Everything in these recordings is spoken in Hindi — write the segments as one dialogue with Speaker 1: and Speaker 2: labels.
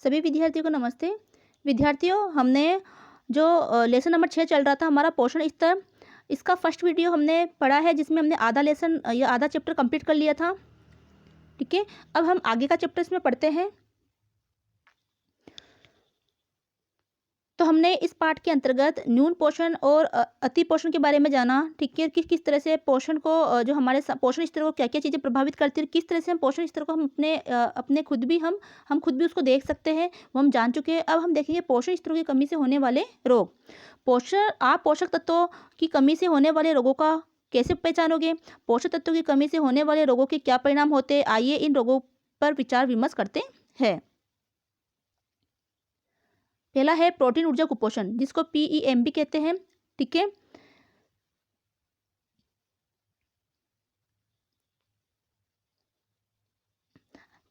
Speaker 1: सभी विद्यार्थियों को नमस्ते। विद्यार्थियों, हमने जो लेसन नंबर 6 चल रहा था हमारा पोषण स्तर, इसका फर्स्ट वीडियो हमने पढ़ा है जिसमें हमने आधा लेसन या आधा चैप्टर कंप्लीट कर लिया था। ठीक है, अब हम आगे का चैप्टर इसमें पढ़ते हैं। तो हमने इस पाठ के अंतर्गत न्यून पोषण और अति पोषण के बारे में जाना। ठीक है, किस किस तरह से पोषण को जो हमारे पोषण स्तर को क्या क्या चीज़ें प्रभावित करती है, किस तरह से हम पोषण स्तर को हम अपने खुद भी हम खुद भी उसको देख सकते हैं, वो हम जान चुके हैं। अब हम देखेंगे पोषण स्तरों की कमी से होने वाले रोग। आप पोषक तत्वों की कमी से होने वाले रोगों का कैसे पहचानोगे? पोषक तत्वों की कमी से होने वाले रोगों के क्या परिणाम होते हैं? आइए इन रोगों पर विचार विमर्श करते हैं। पहला है प्रोटीन ऊर्जा कुपोषण, जिसको पीईएम भी कहते हैं। ठीक है,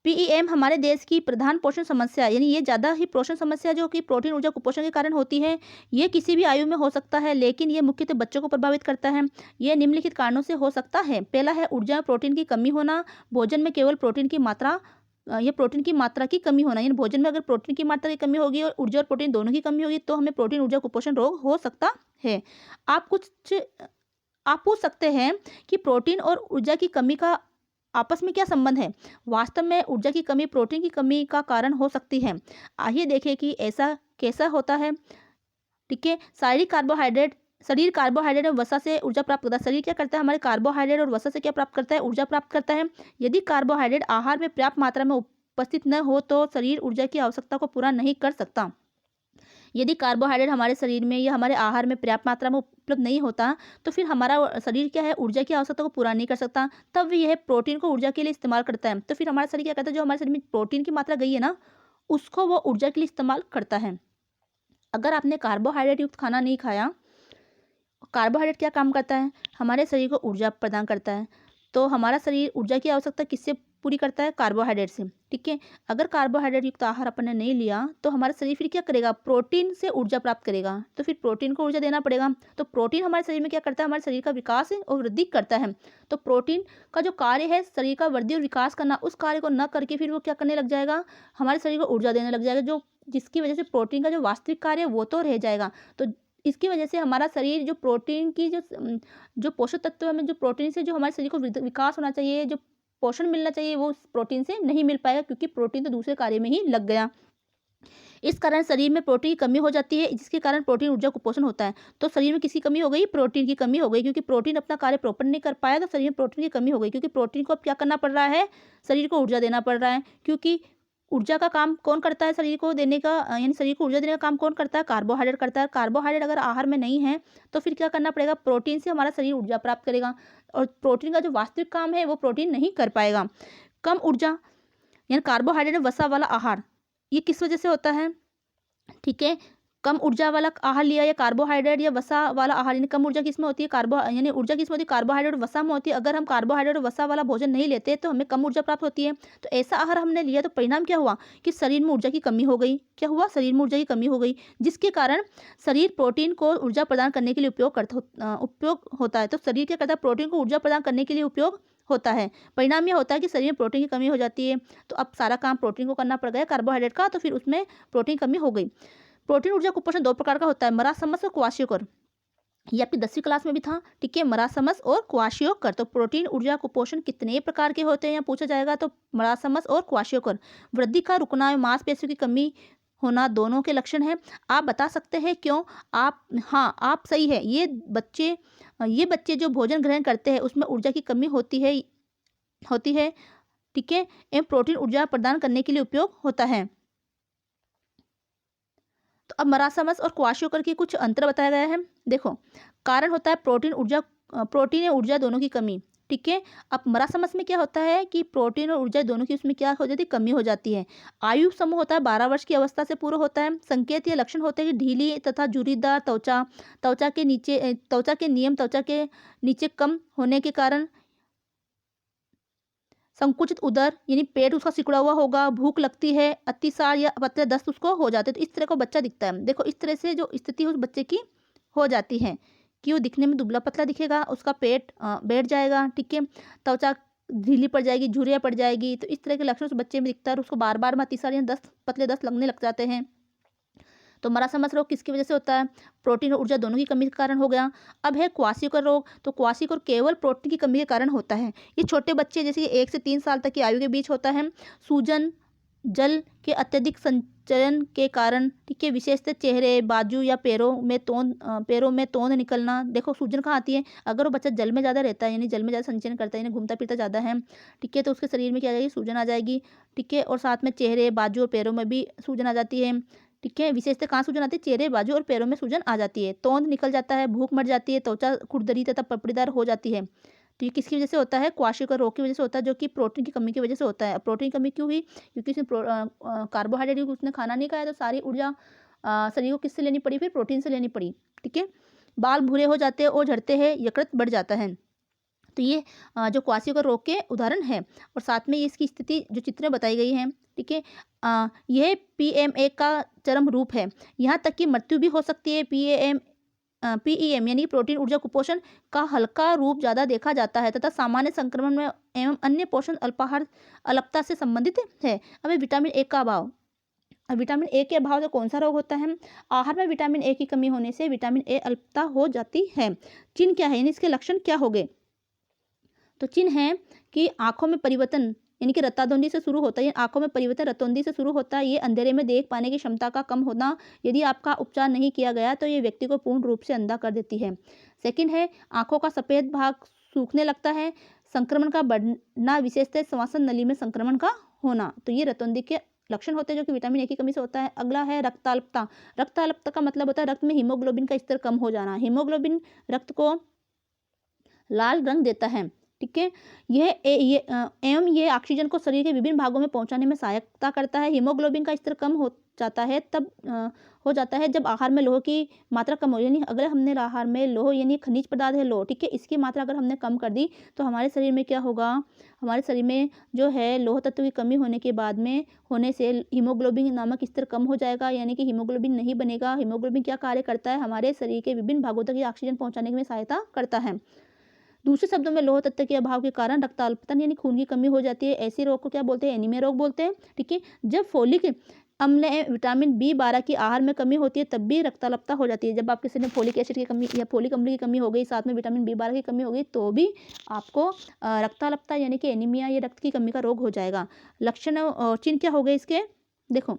Speaker 1: पीईएम हमारे देश की प्रधान पोषण समस्या, यानी ये ज़्यादा ही पोषण समस्या जो कि प्रोटीन ऊर्जा कुपोषण के कारण होती है। ये किसी भी आयु में हो सकता है, लेकिन ये मुख्यतः बच्चों को प्रभावित करता है। ये निम्नलिखित कारणों से हो सकता है। पहला है ऊर्जा प्रोटीन की कमी होना। भोजन में केवल प्रोटीन की मात्रा ये प्रोटीन की मात्रा की कमी होना, यानी भोजन में अगर प्रोटीन की मात्रा की कमी होगी और ऊर्जा और प्रोटीन दोनों की कमी होगी तो हमें प्रोटीन ऊर्जा कुपोषण रोग हो सकता है। आप कुछ आप पूछ सकते हैं कि प्रोटीन और ऊर्जा की कमी का आपस में क्या संबंध है? वास्तव में ऊर्जा की कमी प्रोटीन की कमी का कारण हो सकती है। आइए देखें कि ऐसा कैसा होता है। ठीक है, शरीर कार्बोहाइड्रेट और वसा से ऊर्जा प्राप्त करता है। शरीर क्या करता है? हमारे कार्बोहाइड्रेट और वसा से क्या प्राप्त करता है? ऊर्जा प्राप्त करता है। यदि कार्बोहाइड्रेट आहार में पर्याप्त मात्रा में उपस्थित न हो तो शरीर ऊर्जा की आवश्यकता को पूरा नहीं कर सकता। यदि कार्बोहाइड्रेट हमारे शरीर में या हमारे आहार में पर्याप्त मात्रा में उपलब्ध नहीं होता तो फिर हमारा शरीर क्या है? ऊर्जा की आवश्यकता को पूरा नहीं कर सकता। तब यह प्रोटीन को ऊर्जा के लिए इस्तेमाल करता है। तो फिर हमारा शरीर क्या करता है? जो हमारे शरीर में प्रोटीन की मात्रा गई है ना, उसको वो ऊर्जा के लिए इस्तेमाल करता है। अगर आपने कार्बोहाइड्रेट युक्त खाना नहीं खाया, कार्बोहाइड्रेट क्या काम करता है? हमारे शरीर को ऊर्जा प्रदान करता है। तो हमारा शरीर ऊर्जा की आवश्यकता किससे पूरी करता है? कार्बोहाइड्रेट से। ठीक है, अगर कार्बोहाइड्रेट युक्त आहार अपन ने नहीं लिया तो हमारा शरीर फिर क्या करेगा? प्रोटीन से ऊर्जा प्राप्त करेगा। तो फिर प्रोटीन को ऊर्जा देना पड़ेगा। तो प्रोटीन हमारे शरीर में क्या करता है? हमारे शरीर का विकास और वृद्धि करता है। तो प्रोटीन का जो कार्य है शरीर का वृद्धि और विकास करना, उस कार्य को न करके फिर वो क्या करने लग जाएगा? हमारे शरीर को ऊर्जा देने लग जाएगा, जो जिसकी वजह से प्रोटीन का जो वास्तविक कार्य है वो तो रह जाएगा। तो इसकी वजह से हमारा शरीर जो प्रोटीन की जो पोषक तत्व हमें जो प्रोटीन से जो हमारे शरीर को विकास होना चाहिए, जो पोषण मिलना चाहिए, वो उस प्रोटीन से नहीं मिल पाएगा, क्योंकि प्रोटीन तो दूसरे कार्य में ही लग गया। इस कारण शरीर में प्रोटीन की कमी हो जाती है, जिसके कारण प्रोटीन ऊर्जा कुपोषण होता है। तो शरीर में किसी कमी हो गई? प्रोटीन की कमी हो गई, क्योंकि प्रोटीन अपना कार्य प्रॉपर नहीं कर पाया तो शरीर में प्रोटीन की कमी हो गई। क्योंकि प्रोटीन को अब क्या करना पड़ रहा है? शरीर को ऊर्जा देना पड़ रहा है, क्योंकि ऊर्जा का काम कौन करता है? शरीर को देने का यानी शरीर को ऊर्जा देने का काम कौन करता है? कार्बोहाइड्रेट करता है। कार्बोहाइड्रेट अगर आहार में नहीं है तो फिर क्या करना पड़ेगा? प्रोटीन से हमारा शरीर ऊर्जा प्राप्त करेगा, और प्रोटीन का जो वास्तविक काम है वो प्रोटीन नहीं कर पाएगा। कम ऊर्जा यानी कार्बोहाइड्रेट वसा वाला आहार, ये किस वजह से होता है? ठीक है, कम ऊर्जा वाला आहार लिया या कार्बोहाइड्रेट या वसा वाला आहार, यानी कम ऊर्जा किसमें होती है? यानी ऊर्जा किसमें होती है? कार्बोहाइड्रेट और वसा में होती है। अगर हम कार्बोहाइड्रेट और वसा वाला भोजन नहीं लेते तो हमें कम ऊर्जा प्राप्त होती है। तो ऐसा आहार हमने लिया तो परिणाम क्या हुआ? कि शरीर में ऊर्जा की कमी हो गई। क्या हुआ? शरीर में ऊर्जा की कमी हो गई, जिसके कारण शरीर प्रोटीन को ऊर्जा प्रदान करने के लिए उपयोग होता है। तो शरीर क्या करता है? प्रोटीन को ऊर्जा प्रदान करने के लिए उपयोग होता है। परिणाम यह होता है कि शरीर में प्रोटीन की कमी हो जाती है। तो अब सारा काम प्रोटीन को करना पड़ गया कार्बोहाइड्रेट का, तो फिर उसमें प्रोटीन कमी हो गई। प्रोटीन ऊर्जा कुपोषण दो प्रकार का होता है, मरासमस और क्वाशियोकर। ये आपकी 10वीं क्लास में भी था। ठीक है, मरासमस और क्वाशियोकर। तो प्रोटीन ऊर्जा कुपोषण कितने प्रकार के होते हैं यहाँ पूछा जाएगा, तो मरासमस और क्वाशियोकर। वृद्धि का रुकना और मांसपेशियों की कमी होना दोनों के लक्षण हैं। आप बता सकते हैं क्यों? आप सही है। ये बच्चे जो भोजन ग्रहण करते हैं उसमें ऊर्जा की कमी होती है। ठीक है, एवं प्रोटीन ऊर्जा प्रदान करने के लिए उपयोग होता है। तो अब मरासमस और क्वाशियोकर की कुछ अंतर बताया गया है। देखो, कारण होता है प्रोटीन या ऊर्जा दोनों की कमी। ठीक है, अब मरासमस में क्या होता है कि प्रोटीन और ऊर्जा दोनों की उसमें क्या हो जाती है? कमी हो जाती है। आयु समूह होता है 12 वर्ष की अवस्था से पूरा होता है। संकेत या लक्षण होते हैं कि ढीली तथा झुर्रीदार त्वचा, त्वचा के नीचे कम होने के कारण, संकुचित उदर यानी पेट उसका सिकुड़ा हुआ होगा, भूख लगती है, अतिसार या पतले दस्त उसको हो जाते हैं। तो इस तरह का बच्चा दिखता है। देखो, इस तरह से जो स्थिति उस बच्चे की हो जाती है कि वो दिखने में दुबला पतला दिखेगा, उसका पेट बैठ जाएगा। ठीक है, त्वचा ढीली पड़ जाएगी, झुर्रियाँ पड़ जाएगी। तो इस तरह के लक्षण उस बच्चे में दिखता है और उसको बार बार अतिसार या दस्त, पतले दस्त लगने लग जाते हैं। तो मरासमस रोग किसकी वजह से होता है? प्रोटीन और ऊर्जा दोनों की कमी के कारण हो गया। अब है क्वासिकर रोग। तो क्वासिकर केवल प्रोटीन की कमी के कारण होता है। ये छोटे बच्चे जैसे कि 1 से 3 साल तक की आयु के बीच होता है। सूजन, जल के अत्यधिक संचयन के कारण, ठीक है, विशेषतः चेहरे, बाजू या पैरों में तोंद निकलना। देखो सूजन कहाँ आती है? अगर वो बच्चा जल में ज़्यादा रहता है, यानी जल में ज़्यादा संचयन करता है, यानी घूमता फिरता ज़्यादा है, ठीक है, तो उसके शरीर में क्या आ जाएगी? सूजन आ जाएगी, ठीक है। और साथ में चेहरे, बाजू और पैरों में भी सूजन आ जाती है, ठीक है। विशेषतः कहाँ सूजन आती है? चेहरे, बाजू और पैरों में सूजन आ जाती है। तोंद निकल जाता है, भूख मर जाती है, त्वचा खुरदरी तथा पपड़ीदार हो जाती है। तो ये किसकी वजह से होता है? क्वाशिकर रोग की वजह से होता है, जो कि प्रोटीन की कमी की वजह से होता है। प्रोटीन की कमी क्यों हुई? क्योंकि उसने कार्बोहाइड्रेट उसने खाना नहीं खाया, तो सारी ऊर्जा शरीर को किससे लेनी पड़ी? फिर प्रोटीन से लेनी पड़ी, ठीक है। बाल भूरे हो जाते हैं और झड़ते हैं, यकृत बढ़ जाता है। तो ये जो क्वाशिकर रोग के उदाहरण है। और साथ में इसकी स्थिति जो चित्र में बताई गई है, ठीक है। यह PMA का चरम रूप है। यहाँ तक कि मृत्यु भी हो सकती है। PEM यानी प्रोटीन ऊर्जा कुपोषण का हल्का रूप ज़्यादा देखा जाता है तथा सामान्य संक्रमण में एवं अन्य पोषण अल्पाहार अल्पता से संबंधित है। अब विटामिन ए का अभाव। अब विटामिन ए के अभाव से कौन सा रोग होता है? आहार में विटामिन ए की कमी होने से विटामिन ए अल्पता हो जाती है। चिन्ह क्या है, यानी इसके लक्षण क्या हो गए? तो चिन्ह है कि आंखों में परिवर्तन, यानी कि रक्तधुंधी से शुरू होता है। आंखों में परिवर्तन रक्तधुंधी से शुरू होता है। ये अंधेरे में देख पाने की क्षमता का कम होना। यदि आपका उपचार नहीं किया गया तो ये व्यक्ति को पूर्ण रूप से अंधा कर देती है। सेकंड है आंखों का सफेद भाग सूखने लगता है। संक्रमण का बढ़ना, विशेषतः श्वसन नली में संक्रमण का होना। तो ये रक्तधुंधी के लक्षण होते हैं जो कि विटामिन ए की कमी से होता है। अगला है रक्ताल्पता। रक्ताल्पता का मतलब होता है रक्त में हीमोग्लोबिन का स्तर कम हो जाना। हीमोग्लोबिन रक्त को लाल रंग देता है, ठीक है। एवं ये ऑक्सीजन को शरीर के विभिन्न भागों में पहुंचाने में सहायता करता है। हीमोग्लोबिन का स्तर कम हो जाता है जब आहार में लोह की मात्रा कम हो, यानी अगर हमने आहार में लोह यानी खनिज पदार्थ है लोह, ठीक है, इसकी मात्रा अगर हमने कम कर दी तो हमारे शरीर में क्या होगा? हमारे शरीर में जो है लोह तत्व की कमी होने के बाद में होने से हीमोग्लोबिन नामक स्तर कम हो जाएगा, यानी कि हीमोग्लोबिन नहीं बनेगा। हीमोग्लोबिन क्या कार्य करता है? हमारे शरीर के विभिन्न भागों तक ये ऑक्सीजन पहुंचाने में सहायता करता है। दूसरे शब्दों में लोह तत्व के अभाव के कारण रक्ताल्पता यानी खून की कमी हो जाती है। ऐसे रोग को क्या बोलते हैं? एनीमिया रोग बोलते हैं, ठीक है। जब फोलिक अम्ल विटामिन B12 की आहार में कमी होती है तब भी रक्ताल्पता हो जाती है। जब आपके शरीर में फोलिक एसिड की कमी या फोलिक अम्ल की कमी हो गई, साथ में विटामिन B12 की कमी हो गई, तो भी आपको रक्ताल्पता यानी कि एनीमिया या रक्त की कमी का रोग हो जाएगा। लक्षण और चिन्ह क्या हो गए इसके? देखो,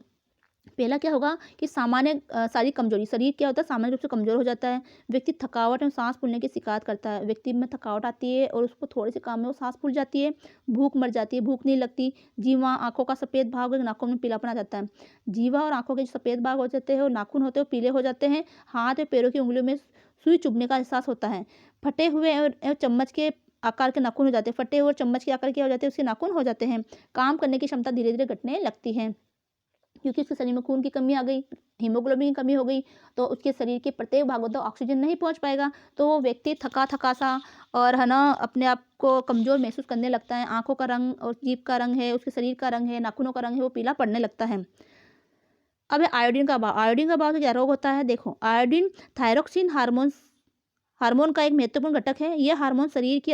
Speaker 1: पहला क्या होगा कि सामान्य शारीरिक कमजोरी। शरीर क्या होता है? सामान्य रूप से कमजोर हो जाता है। व्यक्ति थकावट और सांस फूलने की शिकायत करता है। व्यक्ति में थकावट आती है और उसको थोड़े से काम में वो सांस फूल जाती है। भूख मर जाती है, भूख नहीं लगती। जीवा, आंखों का सफेद भाग और नाखून में पीलापन आ जाता है। जीवा और आंखों के जो सफेद भाग हो जाते हैं और नाखून होते हैं वो पीले हो जाते हैं। हाथ और पैरों की उंगलियों में सुई चुभने का एहसास होता है। फटे हुए और चम्मच के आकार के नाखून हो जाते हैं। फटे हुए और चम्मच के आकार के हो जाते हैं, उसके नाखून हो जाते हैं। काम करने की क्षमता धीरे धीरे घटने लगती है क्योंकि उसके शरीर में खून की कमी आ गई, हीमोग्लोबिन की कमी हो गई, तो उसके शरीर के प्रत्येक भागों तक ऑक्सीजन नहीं पहुंच पाएगा, तो वो व्यक्ति थका थका सा और है ना अपने आप को कमज़ोर महसूस करने लगता है। आंखों का रंग और जीभ का रंग है, उसके शरीर का रंग है, नाखूनों का रंग है, वो पीला पड़ने लगता है। अब है आयोडीन का अभाव। आयोडीन का अभाव से क्या रोग होता है? देखो, आयोडीन थायरोक्सिन हार्मोन का एक महत्वपूर्ण घटक है। यह हार्मोन शरीर की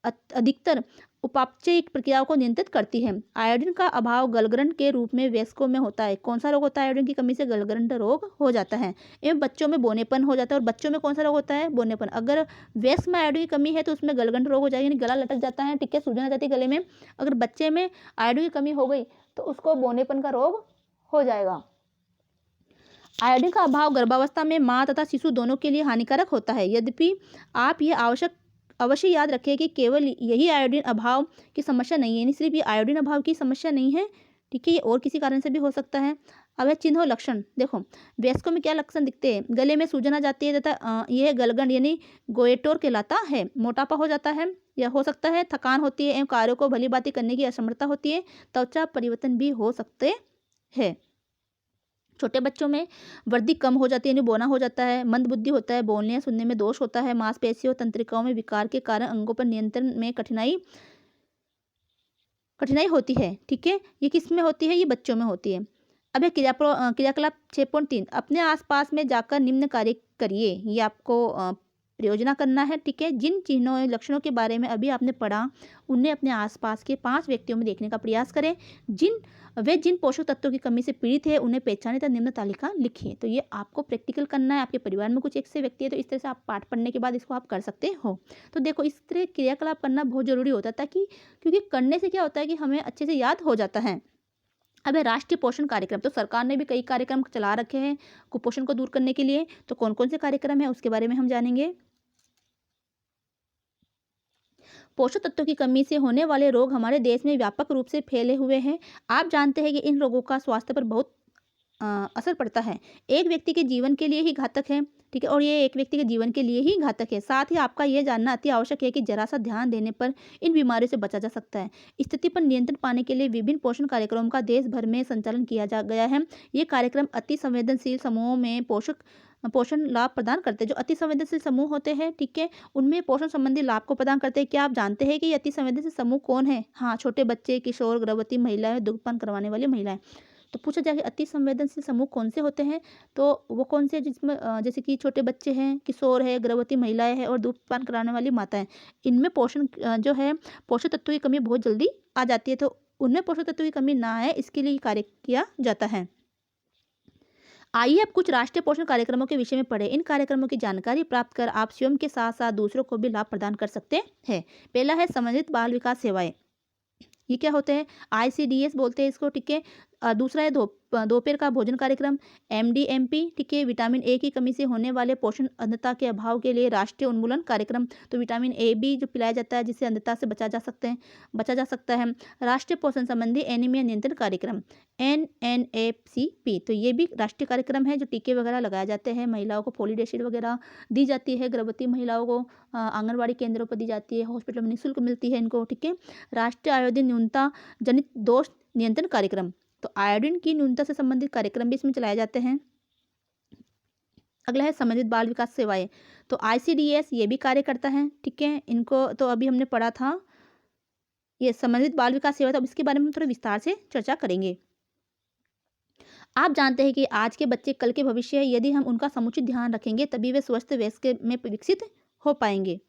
Speaker 1: अधिकतर उपापचयिक प्रक्रियाओं को नियंत्रित करती है। आयोडीन का अभाव गलग्रंथ के रूप में वयस्कों में होता है। कौन सा रोग होता है? आयोडीन की कमी से गलग्रंथ रोग हो जाता है। एवं बच्चों में बौनेपन हो जाता है। और बच्चों में कौन सा रोग होता है? बौनेपन। अगर वयस्क में आयोडीन की कमी है तो उसमें गलग्रंथ रोग हो जाएगा, यानी गला लटक जाता है, ठीक है, सूजन आ जाती है गले में। अगर बच्चे में आयोडीन की कमी हो गई तो उसको बौनेपन का रोग हो जाएगा। आयोडीन का अभाव गर्भावस्था में माँ तथा शिशु दोनों के लिए हानिकारक होता है। यद्यपि आप ये अवश्य याद रखें कि केवल यही आयोडीन अभाव की समस्या नहीं है, यानी सिर्फ ये आयोडीन अभाव की समस्या नहीं है, ठीक है, ये और किसी कारण से भी हो सकता है। अब है चिन्ह और लक्षण। देखो, वयस्कों में क्या लक्षण दिखते हैं? गले में सूजन आ जाती है तथा यह गलगंड यानी गोएटोर कहलाता है। मोटापा हो जाता है या हो सकता है, थकान होती है एवं कार्यों को भली भांति करने की असमर्थता होती है। त्वचा परिवर्तन भी हो सकते हैं। छोटे बच्चों में वृद्धि कम हो जाती है, यानी बौना हो जाता है, मंद बुद्धि होता है, बोलने या सुनने में दोष होता है, मांसपेशियों और तंत्रिकाओं में विकार के कारण अंगों पर नियंत्रण में कठिनाई होती है, ठीक है। ये किस में होती है? ये बच्चों में होती है। अब है क्रियाकलाप 6.3। अपने आसपास में जाकर निम्न कार्य करिए। ये आपको परियोजना करना है, ठीक है। जिन चिन्हों लक्षणों के बारे में अभी आपने पढ़ा, उन्हें अपने आसपास के 5 व्यक्तियों में देखने का प्रयास करें। जिन पोषक तत्वों की कमी से पीड़ित है, उन्हें पहचानें तथा निम्न तालिका लिखिए। तो ये आपको प्रैक्टिकल करना है। आपके परिवार में कुछ एक से व्यक्ति है, तो इस तरह से आप पाठ पढ़ने के बाद इसको आप कर सकते हो। तो देखो, इस तरह क्रियाकलाप करना बहुत ज़रूरी होता है, ताकि क्योंकि करने से क्या होता है कि हमें अच्छे से याद हो जाता है। अब है राष्ट्रीय पोषण कार्यक्रम। तो सरकार ने भी कई कार्यक्रम चला रखे हैं कुपोषण को दूर करने के लिए। तो कौन कौन से कार्यक्रम है, उसके बारे में हम जानेंगे। पोषक तत्वों की कमी से होने वाले रोग हमारे देश में व्यापक रूप से फैले हुए हैं। आप जानते हैं कि इन रोगों का स्वास्थ्य पर बहुत असर पड़ता है। एक व्यक्ति के जीवन के लिए ही घातक है, ठीक है, और ये एक व्यक्ति के जीवन के लिए ही घातक है। साथ ही आपका यह जानना अति आवश्यक है कि जरा सा ध्यान देने पर इन बीमारियों से बचा जा सकता है। स्थिति पर नियंत्रण पाने के लिए विभिन्न पोषण कार्यक्रमों का देश भर में संचालन किया जा गया है। ये कार्यक्रम अति संवेदनशील समूहों में पोषण लाभ प्रदान करते हैं। जो अति संवेदनशील समूह होते हैं, ठीक है, उनमें पोषण संबंधी लाभ को प्रदान करते हैं। क्या आप जानते हैं कि ये अति संवेदनशील समूह कौन है? हाँ, छोटे बच्चे, किशोर, गर्भवती महिलाएं, दुग्धपान करवाने वाली महिलाएं। तो पूछा जाए कि अति संवेदनशील समूह कौन से होते हैं, तो वो कौन से, जिसमें जैसे कि छोटे बच्चे हैं, किशोर है, गर्भवती महिलाएं हैं और दूधपान कराने वाली माताएं। इनमें जो है पोषक तत्वों की कमी बहुत जल्दी आ जाती है। तो उनमें पोषक तत्वों की कमी ना आए, इसके लिए कार्य किया जाता है। आइए अब कुछ राष्ट्रीय पोषण कार्यक्रमों के विषय में पढ़ें। इन कार्यक्रमों की जानकारी प्राप्त कर आप स्वयं के साथ साथ दूसरों को भी लाभ प्रदान कर सकते हैं। पहला है समन्वित बाल विकास सेवाएं। ये क्या होते हैं? ICDS बोलते हैं इसको, ठीक है। दूसरा है दोपहर का भोजन कार्यक्रम, MDMP, ठीक है। विटामिन ए की कमी से होने वाले पोषण अंधता के अभाव के लिए राष्ट्रीय उन्मूलन कार्यक्रम। तो विटामिन ए भी जो पिलाया जाता है, जिससे अंधता से बचा जा सकता है। राष्ट्रीय पोषण संबंधी एनीमिया नियंत्रण कार्यक्रम, NNFCP। तो ये भी राष्ट्रीय कार्यक्रम है, जो टीके वगैरह लगाए जाते हैं। महिलाओं को फोलिक एसिड वगैरह दी जाती है। गर्भवती महिलाओं को आंगनबाड़ी केंद्रों पर दी जाती है। हॉस्पिटल में निःशुल्क मिलती है इनको, ठीक है। राष्ट्रीय आयोडीन न्यूनता जनित दोष नियंत्रण कार्यक्रम। तो आयोडीन की न्यूनता से संबंधित कार्यक्रम भी इसमें चलाए जाते हैं। अगला है समन्वित बाल विकास सेवाएं। तो ICDS ये भी कार्य करता है, ठीक है। इनको तो अभी हमने पढ़ा था, ये समन्वित बाल विकास सेवा। तो अब इसके बारे में हम थोड़ा विस्तार से चर्चा करेंगे। आप जानते हैं कि आज के बच्चे कल के भविष्य है। यदि हम उनका समुचित ध्यान रखेंगे, तभी वे स्वस्थ वयस्क में विकसित हो पाएंगे।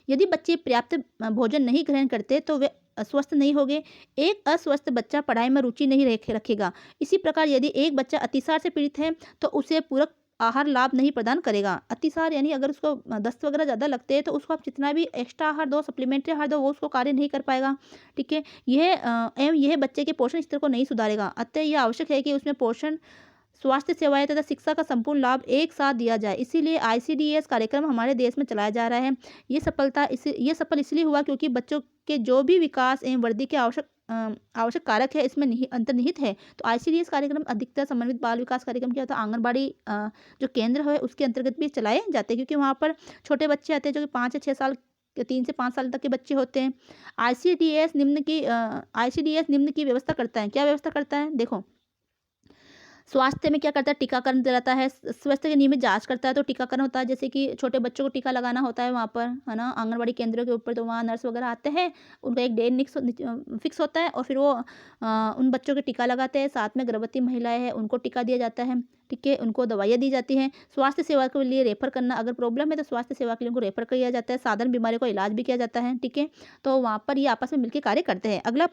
Speaker 1: यदि बच्चे पर्याप्त भोजन नहीं ग्रहण करते, तो वे स्वस्थ नहीं होंगे। एक अस्वस्थ बच्चा पढ़ाई में रुचि नहीं रखेगा। इसी प्रकार यदि एक बच्चा अतिसार से पीड़ित है, तो उसे पूरक आहार लाभ नहीं प्रदान करेगा। अतिसार यानी अगर उसको दस्त वगैरह ज़्यादा लगते हैं, तो उसको आप जितना भी एक्स्ट्रा आहार दो, सप्लीमेंट्री आहार दो, वो उसको कार्य नहीं कर पाएगा, ठीक है। यह बच्चे के पोषण स्तर को नहीं सुधारेगा। अतः यह आवश्यक है कि उसमें पोषण, स्वास्थ्य सेवाएं तथा शिक्षा का संपूर्ण लाभ एक साथ दिया जाए। इसीलिए ICDS कार्यक्रम हमारे देश में चलाया जा रहा है। ये सफल इसलिए हुआ क्योंकि बच्चों के जो भी विकास एवं वृद्धि के आवश्यक कारक है, इसमें अंतर्निहित है। तो ICDS कार्यक्रम अधिकतर समन्वित बाल विकास कार्यक्रम क्या होता है, आंगनबाड़ी जो केंद्र है उसके अंतर्गत भी चलाए जाते हैं, क्योंकि वहाँ पर छोटे बच्चे आते हैं जो कि 5 से 6 साल, 3 से 5 साल तक के बच्चे होते हैं। ICDS निम्न की व्यवस्था करता है। क्या व्यवस्था करता है? देखो, स्वास्थ्य में क्या करता है, टीकाकरण दिलाता है। स्वास्थ्य की नियमित जांच करता है। तो टीकाकरण होता है, जैसे कि छोटे बच्चों को टीका लगाना होता है वहाँ पर, है ना, आंगनबाड़ी केंद्रों के ऊपर। तो वहाँ नर्स वगैरह आते हैं, उनका एक डेट फिक्स होता है, और फिर वो उन बच्चों के टीका लगाते हैं। साथ में गर्भवती महिलाएं हैं, उनको टीका दिया जाता है, ठीक है। उनको दवाइयाँ दी जाती हैं। स्वास्थ्य सेवा के लिए रेफर करना, अगर प्रॉब्लम है तो स्वास्थ्य सेवा के लिए उनको रेफर किया जाता है। साधारण बीमारी को इलाज भी किया जाता है, ठीक है। तो वहाँ पर ये आपस में मिलकर कार्य करते हैं। अगला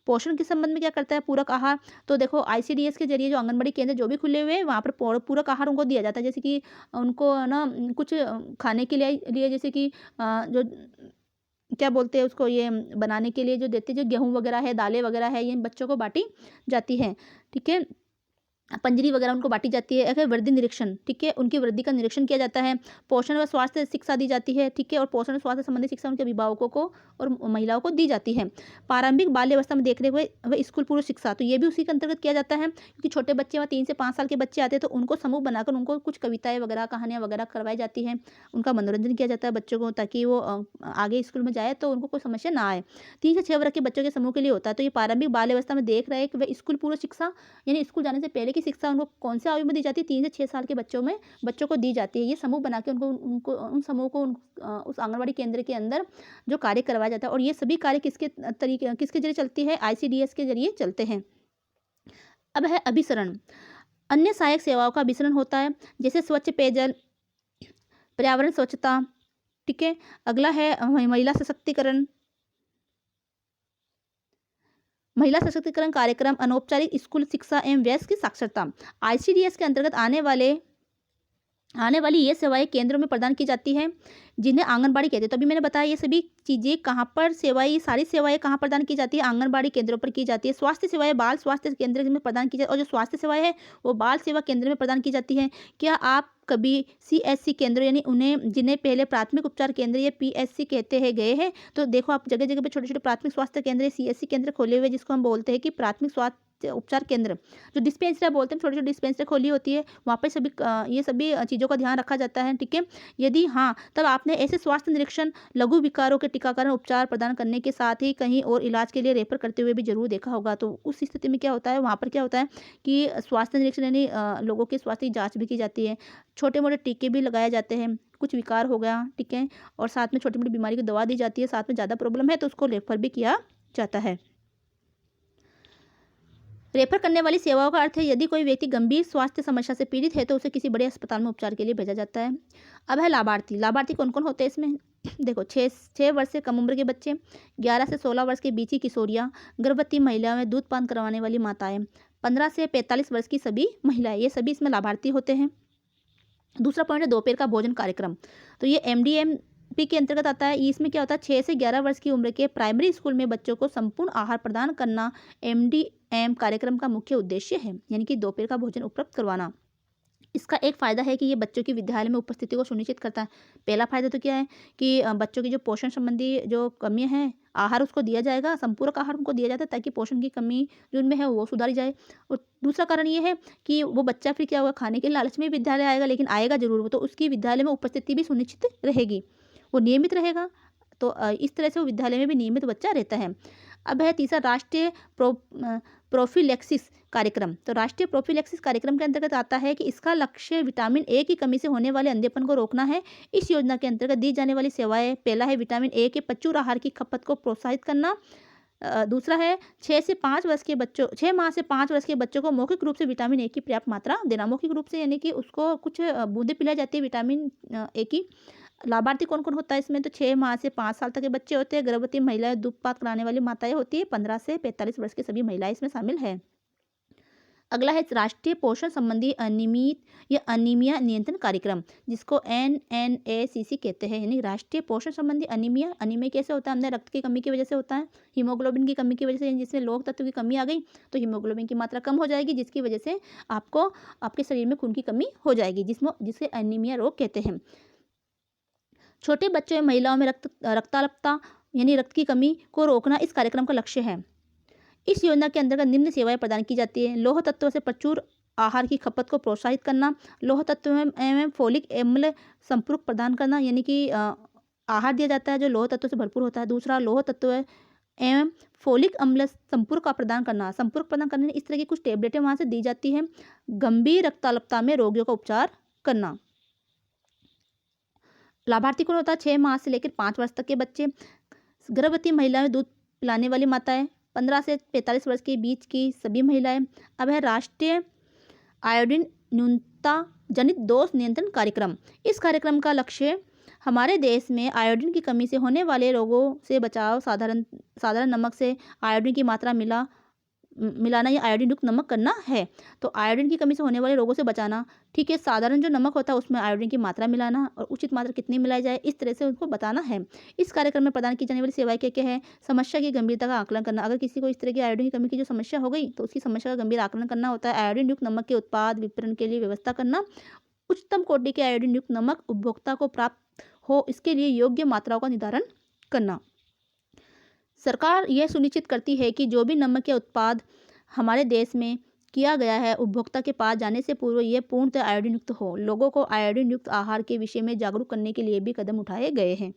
Speaker 1: पोषण के संबंध में क्या करता है? पूरक आहार। तो देखो, ICDS के जरिए जो आंगनबाड़ी केंद्र जो भी खुले हुए हैं, वहाँ पर पूरक आहार उनको दिया जाता है। जैसे कि उनको ना कुछ खाने के लिए जैसे कि जो क्या बोलते हैं उसको, ये बनाने के लिए जो देते, जो गेहूँ वगैरह है, दालें वगैरह है, ये बच्चों को बांटी जाती है, ठीक है। पंजरी वगैरह उनको बांटी जाती है। अगर वृद्धि निरीक्षण, ठीक है, उनकी वृद्धि का निरीक्षण किया जाता है। पोषण व स्वास्थ्य शिक्षा दी जाती है, ठीक है, और पोषण और स्वास्थ्य संबंधी शिक्षा उनके अभिभावकों को और महिलाओं को दी जाती है। प्रारंभिक बाल्यावस्था में देखने हुए वह स्कूल पूर्व शिक्षा, तो ये भी उसी के अंतर्गत किया जाता है, क्योंकि छोटे बच्चे वहाँ 3 से 5 साल के बच्चे आते हैं, तो उनको समूह बनाकर उनको कुछ कविताएं वगैरह, कहानियाँ वगैरह करवाई जाती हैं। उनका मनोरंजन किया जाता है बच्चों को, ताकि वो आगे स्कूल में जाए तो उनको कोई समस्या ना आए। 3 से 6 वर्ष के बच्चों के समूह के लिए होता है। तो ये प्रारंभिक बाल्यावस्था में देख रहे हैं कि वह स्कूल पूर्व शिक्षा, यानी स्कूल जाने से पहले की शिक्षा उनको कौन से आयु में दी जाती है? 3 से 6 साल के बच्चों को दी जाती है। ये समूह बना के उन समूह को उस आंगनबाड़ी केंद्र के अंदर जो कार्य करवाया जाता है। और ये सभी कार्य किसके जरिए चलती है? ICDS के जरिए चलते हैं। अब है अभिसरण। अन्य सहायक सेवाओं का अभिसरण होता है, जैसे स्वच्छ पेयजल, पर्यावरण स्वच्छता, ठीक है। अगला है महिला सशक्तिकरण, महिला सशक्तिकरण कार्यक्रम, अनौपचारिक स्कूल शिक्षा एवं वयस्क साक्षरता। आईसीडीएस के अंतर्गत आने वाली ये सेवाएं केंद्रों में प्रदान की जाती हैं, जिन्हें आंगनबाड़ी कहते हैं। तो अभी मैंने बताया ये सभी चीज़ें कहाँ पर सेवाएं, सारी सेवाएं कहाँ प्रदान की जाती है, आंगनबाड़ी केंद्रों पर की जाती है। स्वास्थ्य सेवाएं बाल स्वास्थ्य केंद्र में प्रदान की जाती है, और जो स्वास्थ्य सेवाएं है वो बाल सेवा केंद्र में प्रदान की जाती है। क्या आप कभी सीएससी केंद्र, यानी उन्हें जिन्हें पहले प्राथमिक उपचार केंद्र या पीएससी कहते हैं, गए हैं? तो देखो आप जगह जगह पे छोटे छोटे प्राथमिक स्वास्थ्य केंद्र, सीएससी केंद्र खोले हुए, जिसको हम बोलते हैं कि प्राथमिक स्वास्थ्य उपचार केंद्र, जो डिस्पेंसरी बोलते हैं, छोटी छोटी डिस्पेंसरी खोली होती है, वहाँ पे सभी ये सभी चीज़ों का ध्यान रखा जाता है, ठीक है। यदि हाँ, तब आपने ऐसे स्वास्थ्य निरीक्षण, लघु विकारों के टीकाकरण, उपचार प्रदान करने के साथ ही कहीं और इलाज के लिए रेफर करते हुए भी जरूर देखा होगा। तो उस स्थिति में क्या होता है, वहाँ पर क्या होता है कि स्वास्थ्य निरीक्षण यानी लोगों के स्वास्थ्य की जाँच भी की जाती है, छोटे मोटे टीके भी लगाए जाते हैं, कुछ विकार हो गया, ठीक है, और साथ में छोटी मोटी बीमारी की दवा दी जाती है, साथ में ज़्यादा प्रॉब्लम है तो उसको रेफर भी किया जाता है। रेफर करने वाली सेवाओं का अर्थ है यदि कोई व्यक्ति गंभीर स्वास्थ्य समस्या से पीड़ित है तो उसे किसी बड़े अस्पताल में उपचार के लिए भेजा जाता है। अब है लाभार्थी। लाभार्थी कौन कौन होते हैं इसमें? देखो, 6 वर्ष से कम उम्र के बच्चे, 11 से 16 वर्ष के बीच की किशोरियाँ, गर्भवती महिलाएं में दूध पान करवाने वाली माताएं, 15 से 45 वर्ष की सभी महिलाएं, ये सभी इसमें लाभार्थी होते हैं। दूसरा पॉइंट है दोपहर का भोजन कार्यक्रम। तो ये एमडीएमपी के अंतर्गत आता है। इसमें क्या होता है, 6 से 11 वर्ष की उम्र के प्राइमरी स्कूल में बच्चों को संपूर्ण आहार प्रदान करना एमडीएम कार्यक्रम का मुख्य उद्देश्य है, यानी कि दोपहर का भोजन उपलब्ध करवाना। इसका एक फ़ायदा है कि ये बच्चों की विद्यालय में उपस्थिति को सुनिश्चित करता है। पहला फ़ायदा तो क्या है कि बच्चों की जो पोषण संबंधी जो कमियाँ हैं, आहार उसको दिया जाएगा, संपूरक आहार उनको दिया जाता है ताकि पोषण की कमी जो उनमें है वो सुधारी जाए। और दूसरा कारण ये है कि वो बच्चा फिर क्या होगा, खाने के लालच में विद्यालय आएगा, लेकिन आएगा ज़रूर वो, तो उसकी विद्यालय में उपस्थिति भी सुनिश्चित रहेगी, वो नियमित रहेगा। तो इस तरह से वो विद्यालय में भी नियमित बच्चा रहता है। अब है तीसरा राष्ट्रीय प्रोफिलैक्सिस कार्यक्रम। तो राष्ट्रीय प्रोफिलैक्सिस कार्यक्रम के अंतर्गत आता है कि इसका लक्ष्य विटामिन ए की कमी से होने वाले अंधेपन को रोकना है। इस योजना के अंतर्गत दी जाने वाली सेवाएं, पहला है विटामिन ए के प्रचुर आहार की खपत को प्रोत्साहित करना। दूसरा है 6 माह से 5 वर्ष के बच्चों को मौखिक रूप से विटामिन ए की पर्याप्त मात्रा देना। मौखिक रूप से यानी कि उसको कुछ बूंदें पिलाई जाती है विटामिन ए की। लाभार्थी कौन कौन होता है इसमें? तो 6 माह से 5 साल तक के बच्चे होते हैं, गर्भवती महिलाएं, दूधपात कराने वाली माताएं होती है, 15 से 45 वर्ष की सभी महिलाएं इसमें शामिल है। अगला है राष्ट्रीय पोषण संबंधी अनियमित या अनीमिया नियंत्रण कार्यक्रम, जिसको NNACC कहते हैं, यानी राष्ट्रीय पोषण संबंधी अनीमिया। अनीमिया कैसे होता है? हमने रक्त की कमी की वजह से होता है, हीमोग्लोबिन की कमी की वजह से, जिसमें लोह तत्व की कमी आ गई तो हीमोग्लोबिन की मात्रा कम हो जाएगी, जिसकी वजह से आपको आपके शरीर में खून की कमी हो जाएगी, जिसे अनीमिया रोग कहते हैं। छोटे बच्चों एवं महिलाओं में रक्ताल्पता यानी रक्त की कमी को रोकना इस कार्यक्रम का लक्ष्य है। इस योजना के अंतर्गत निम्न सेवाएं प्रदान की जाती है। लौह तत्वों से प्रचुर आहार की खपत को प्रोत्साहित करना, लौह तत्व एवं फोलिक अम्ल संपूरक प्रदान करना, यानी कि आहार दिया जाता है जो लौह तत्वों से भरपूर होता है। दूसरा, लौह तत्व एवं फोलिक अम्ल संपूरक का प्रदान करना। संपूरक प्रदान करने इस तरह की कुछ टेबलेटें वहाँ से दी जाती हैं। गंभीर रक्ताल्पता में रोगियों का उपचार करना। लाभार्थी कौन होता है? 6 माह से लेकर 5 वर्ष तक के बच्चे, गर्भवती महिलाएं, दूध पिलाने वाली माताएं, 15 से 45 वर्ष के बीच की सभी महिलाएं। अब है राष्ट्रीय आयोडीन न्यूनता जनित दोष नियंत्रण कार्यक्रम। इस कार्यक्रम का लक्ष्य हमारे देश में आयोडीन की कमी से होने वाले रोगों से बचाव, साधारण नमक से आयोडीन की मात्रा मिलाना या आयोडीन युक्त नमक करना है। तो आयोडीन की कमी से होने वाले रोगों से बचाना, ठीक है। साधारण जो नमक होता है उसमें आयोडीन की मात्रा मिलाना और उचित मात्रा कितनी मिलाई जाए, इस तरह से उनको बताना है। इस कार्यक्रम में प्रदान की जाने वाली सेवाएं क्या क्या है? समस्या की गंभीरता का आकलन करना। अगर किसी को इस तरह की आयोडीन की कमी की जो समस्या हो गई तो उसकी समस्या का गंभीर आकलन करना होता है। आयोडीन युक्त नमक के उत्पाद वितरण के लिए व्यवस्था करना। उच्चतम कोटि के आयोडीन युक्त नमक उपभोक्ता को प्राप्त हो, इसके लिए योग्य मात्राओं का निर्धारण करना। सरकार यह सुनिश्चित करती है कि जो भी नमक के उत्पाद हमारे देश में किया गया है, उपभोक्ता के पास जाने से पूर्व यह पूर्णतः आयोडीन युक्त हो। लोगों को आयोडीन युक्त आहार के विषय में जागरूक करने के लिए भी कदम उठाए गए हैं।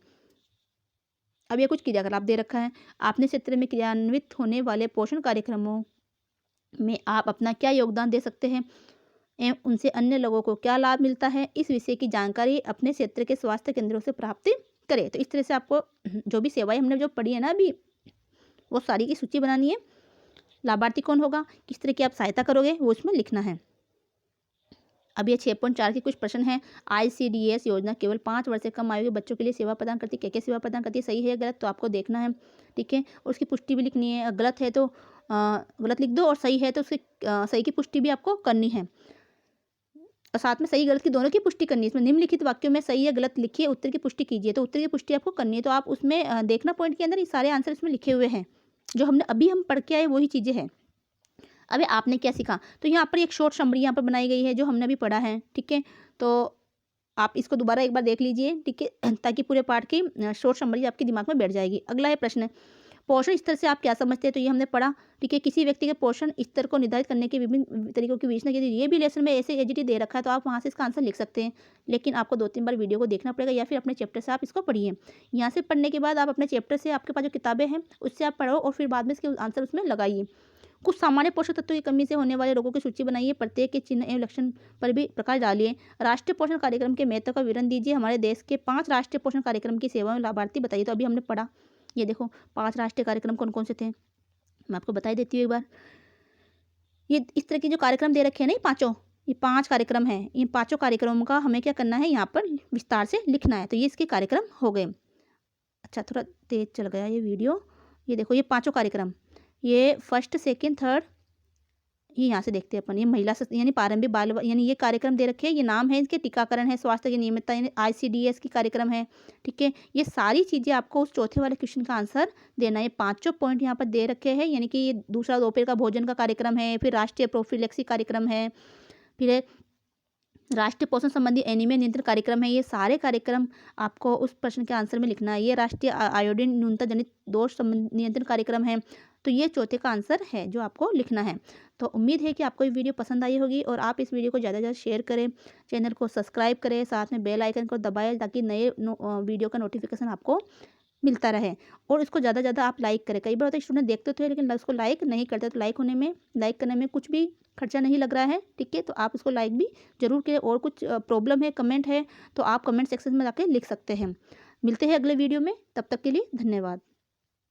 Speaker 1: अब यह कुछ क्रियाकलाप दे रखा है। आपने क्षेत्र में क्रियान्वित होने वाले पोषण कार्यक्रमों में आप अपना क्या योगदान दे सकते हैं एवं उनसे अन्य लोगों को क्या लाभ मिलता है, इस विषय की जानकारी अपने क्षेत्र के स्वास्थ्य केंद्रों से प्राप्त करें। तो इस तरह से आपको जो भी सेवाएं हमने जो पढ़ी है ना अभी, वो सारी की सूची बनानी है। लाभार्थी कौन होगा, किस तरह की आप सहायता करोगे, वो उसमें लिखना है। अब ये 6.4 के कुछ प्रश्न हैं। ICDS योजना केवल 5 वर्ष से कम आयु के बच्चों के लिए सेवा प्रदान करती है। क्या-क्या सेवा प्रदान करती है, सही है या गलत, तो आपको देखना है, ठीक है। और उसकी पुष्टि भी लिखनी है। गलत है तो गलत लिख दो और सही है तो उसकी सही की पुष्टि भी आपको करनी है। और साथ में सही गलत की दोनों की पुष्टि करनी है। इसमें निम्नलिखित वाक्यों में सही या गलत लिखिए, उत्तर की पुष्टि कीजिए। तो उत्तर की पुष्टि आपको करनी है। तो आप उसमें देखना पॉइंट के अंदर ये सारे आंसर इसमें लिखे हुए हैं। जो हम पढ़ के आए वही चीज़ें हैं। अबे आपने क्या सीखा, तो यहाँ पर एक शॉर्ट समरी यहाँ पर बनाई गई है जो हमने अभी पढ़ा है, ठीक है। तो आप इसको दोबारा एक बार देख लीजिए, ठीक है, ताकि पूरे पाठ की शॉर्ट समरी आपके दिमाग में बैठ जाएगी। अगला है प्रश्न, पोषण स्तर से आप क्या समझते हैं, तो ये हमने पढ़ा, ठीक है। किसी व्यक्ति के पोषण स्तर को निर्धारित करने के विभिन्न तरीकों की विवेचना की थी। ये भी लेसन में ऐसे एजीटी दे रखा है, तो आप वहाँ से इसका आंसर लिख सकते हैं, लेकिन आपको 2-3 बार वीडियो को देखना पड़ेगा या फिर अपने चैप्टर से आप इसको पढ़िए। यहाँ से पढ़ने के बाद आप अपने चैप्टर से, आपके पास जो किताबें हैं उससे आप पढ़ो और फिर बाद में इसके आंसर उसमें लगाइए। कुछ सामान्य पोषक तत्वों की कमी से होने वाले रोगों की सूची बनाइए, प्रत्येक के चिन्ह एवं लक्षण पर भी प्रकाश डालिए। राष्ट्रीय पोषण कार्यक्रम के महत्व का विवरण दीजिए। हमारे देश के 5 राष्ट्रीय पोषण कार्यक्रम की सेवा में लाभार्थी बताइए। तो अभी हमने पढ़ा, ये देखो 5 राष्ट्रीय कार्यक्रम कौन कौन से थे, मैं आपको बता ही देती हूँ एक बार। ये इस तरह के जो कार्यक्रम दे रखे हैं ना, ये पाँचों, ये 5 कार्यक्रम हैं। इन 5 कार्यक्रमों का हमें क्या करना है, यहाँ पर विस्तार से लिखना है। तो ये इसके कार्यक्रम हो गए। अच्छा, थोड़ा तेज चल गया ये वीडियो। ये देखो ये 5 कार्यक्रम, ये फर्स्ट, सेकंड, थर्ड, ये यहाँ से देखते हैं अपन। ये महिला यानी प्रारंभिक बाल यानी ये कार्यक्रम दे रखे हैं। ये नाम है इसके, टीकाकरण है, स्वास्थ्य की नियमितता यानी ICDS की कार्यक्रम है, ठीक है। ये सारी चीज़ें आपको उस चौथे वाले क्वेश्चन का आंसर देना है। ये 5 पॉइंट यहाँ पर दे रखे हैं, यानी कि ये दूसरा दोपहर का भोजन का कार्यक्रम है, फिर राष्ट्रीय प्रोफिलैक्सी कार्यक्रम है, फिर राष्ट्रीय पोषण संबंधी एनीमिया नियंत्रण कार्यक्रम है। ये सारे कार्यक्रम आपको उस प्रश्न के आंसर में लिखना है। ये राष्ट्रीय आयोडीन न्यूनता जनित दोष संबंधी नियंत्रण कार्यक्रम है। तो ये चौथे का आंसर है जो आपको लिखना है। तो उम्मीद है कि आपको ये वीडियो पसंद आई होगी और आप इस वीडियो को ज़्यादा से ज़्यादा शेयर करें, चैनल को सब्सक्राइब करें, साथ में बेल आइकन को दबाएं ताकि नए वीडियो का नोटिफिकेशन आपको मिलता रहे। और इसको ज़्यादा से ज़्यादा आप लाइक करें। कई बार होता है स्टूडेंट देखते तो है लेकिन उसको लाइक नहीं करते, तो लाइक करने में कुछ भी खर्चा नहीं लग रहा है, ठीक है। तो आप इसको लाइक भी जरूर करें। और कुछ प्रॉब्लम है, कमेंट है, तो आप कमेंट सेक्शन में जाके लिख सकते हैं। मिलते हैं अगले वीडियो में, तब तक के लिए धन्यवाद।